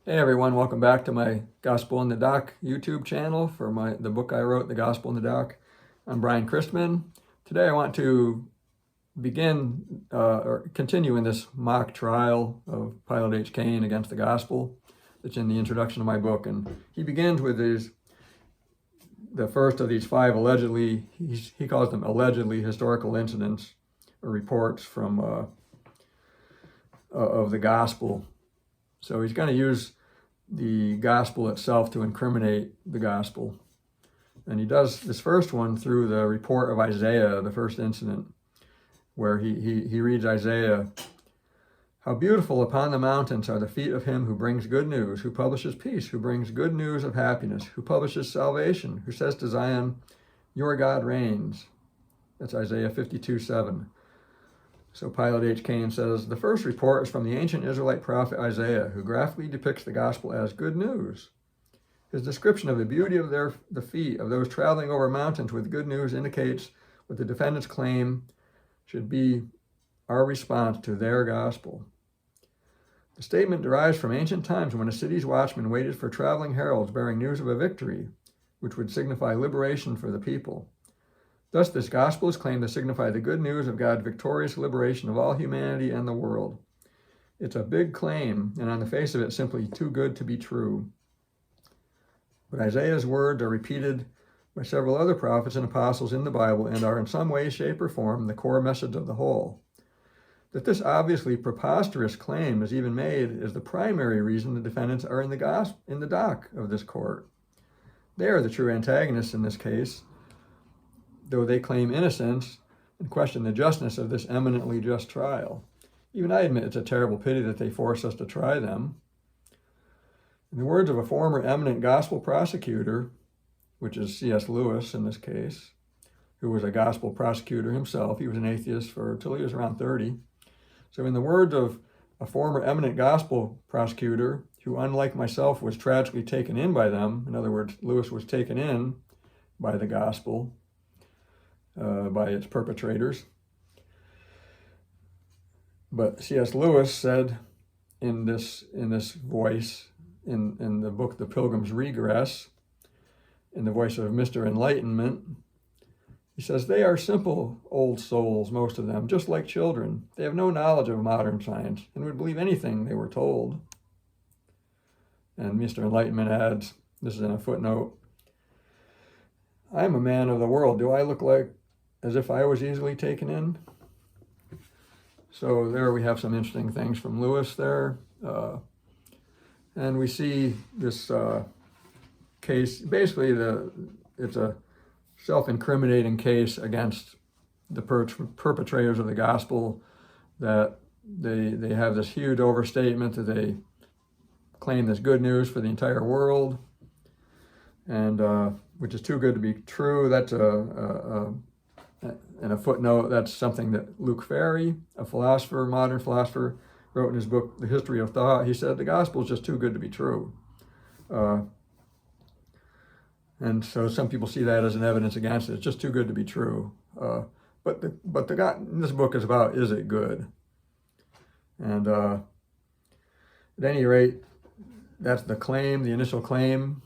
Hey everyone, welcome back to my Gospel in the Dock YouTube channel for the book I wrote, The Gospel in the Dock. I'm Brian Christman. Today I want to begin or continue in this mock trial of Pilate H. Cain against the Gospel that's in the introduction of my book. And he begins with the first of these five allegedly, he calls them allegedly historical incidents or reports from of the Gospel. So he's going to use the gospel itself to incriminate the gospel. And he does this first one through the report of Isaiah, the first incident, where he reads Isaiah, "How beautiful upon the mountains are the feet of him who brings good news, who publishes peace, who brings good news of happiness, who publishes salvation, who says to Zion, your God reigns." That's Isaiah 52:7. So Pilate H. Cain says, the first report is from the ancient Israelite prophet Isaiah, who graphically depicts the gospel as good news. His description of the beauty of the feet of those traveling over mountains with good news indicates what the defendants claim should be our response to their gospel. The statement derives from ancient times when a city's watchmen waited for traveling heralds bearing news of a victory, which would signify liberation for the people. Thus, this gospel is claimed to signify the good news of God's victorious liberation of all humanity and the world. It's a big claim, and on the face of it, simply too good to be true. But Isaiah's words are repeated by several other prophets and apostles in the Bible and are in some way, shape, or form the core message of the whole. That this obviously preposterous claim is even made is the primary reason the defendants are in the dock of this court. They are the true antagonists in this case, though they claim innocence and question the justness of this eminently just trial. Even I admit it's a terrible pity that they force us to try them. In the words of a former eminent gospel prosecutor, which is C.S. Lewis in this case, who was a gospel prosecutor himself, he was an atheist until he was around 30. So in the words of a former eminent gospel prosecutor, who unlike myself was tragically taken in by them, in other words, Lewis was taken in by the gospel, by its perpetrators. But C.S. Lewis said in this voice, in the book The Pilgrim's Regress, in the voice of Mr. Enlightenment, he says, they are simple old souls, most of them, just like children. They have no knowledge of modern science and would believe anything they were told. And Mr. Enlightenment adds, this is in a footnote, I am a man of the world. Do I look like as if I was easily taken in? So there we have some interesting things from Lewis there. And we see this case, basically it's a self-incriminating case against the perpetrators of the gospel, that they have this huge overstatement that they claim this good news for the entire world, and which is too good to be true. That's in a footnote, that's something that Luke Ferry, a philosopher, modern philosopher, wrote in his book, The History of Thought. He said the gospel is just too good to be true. And so some people see that as an evidence against it. It's just too good to be true. But the God, this book is about, is it good? And at any rate, that's the claim, the initial claim.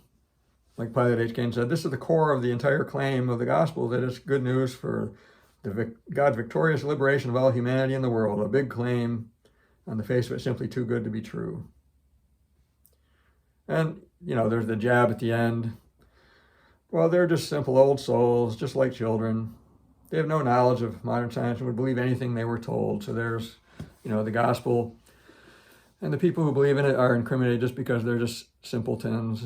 Like Pilate H. Cain said, this is the core of the entire claim of the gospel, that it's good news for God's victorious liberation of all humanity in the world. A big claim, on the face of it, simply too good to be true. And, there's the jab at the end. Well, they're just simple old souls, just like children. They have no knowledge of modern science and would believe anything they were told. So there's, the gospel. And the people who believe in it are incriminated just because they're just simpletons,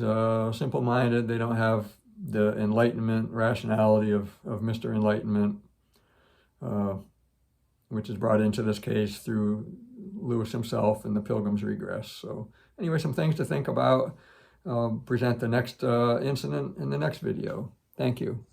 simple-minded. They don't have the enlightenment, rationality of Mr. Enlightenment, which is brought into this case through Lewis himself in The Pilgrim's Regress. So anyway, some things to think about. Present the next incident in the next video. Thank you.